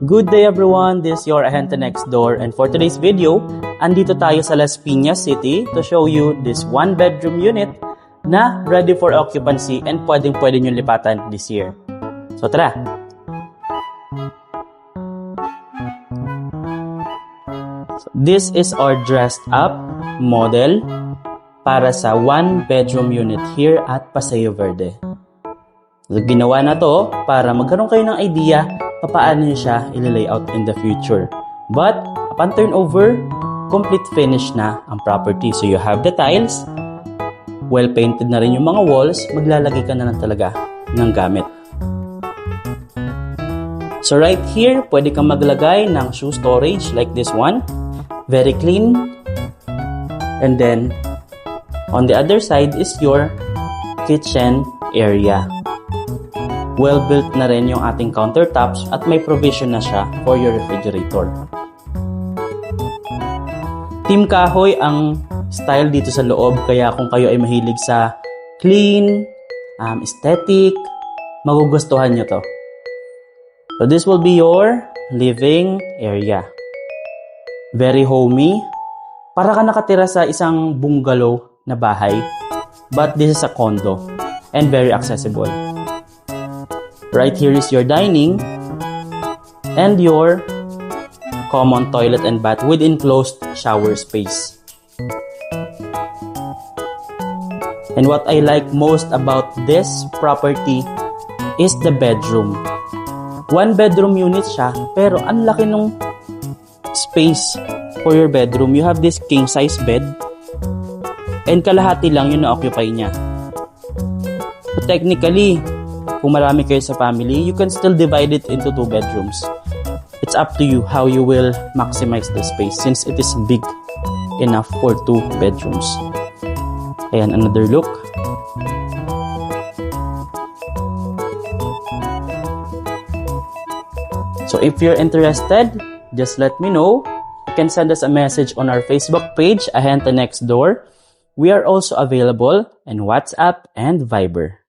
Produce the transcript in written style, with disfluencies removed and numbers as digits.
Good day everyone, this is your Ahente Next Door, and for today's video, andito tayo sa Las Piñas City to show you this one-bedroom unit na ready for occupancy and pwedeng-pwede nyo lipatan this year. So tara! So, this is our dressed up model para sa one-bedroom unit here at Paseo Verde. So, ginawa na to para magkaroon kayo ng idea paano nyo siya i-layout in the future. But, upon turnover, complete finish na ang property. So, you have the tiles, well-painted na rin yung mga walls, maglalagay ka na lang talaga ng gamit. So, right here, pwede kang maglagay ng shoe storage like this one. Very clean. And then, on the other side is your kitchen area. Well-built na rin yung ating countertops at may provision na siya for your refrigerator. Team Kahoy ang style dito sa loob, kaya kung kayo ay mahilig sa clean, aesthetic, magugustuhan nyo to. So this will be your living area. Very homey. Para ka nakatira sa isang bungalow na bahay, but this is a condo and very accessible. Right here is your dining and your common toilet and bath with enclosed shower space. And what I like most about this property is the bedroom. One bedroom unit siya, pero ang laki ng space for your bedroom. You have this king size bed and kalahati lang yung na-occupy niya. So technically, kung marami kayo sa family, you can still divide it into 2 bedrooms. It's up to you how you will maximize the space since it is big enough for 2 bedrooms. Ayan, another look. So if you're interested, just let me know. You can send us a message on our Facebook page, Ahente Next Door. We are also available in WhatsApp and Viber.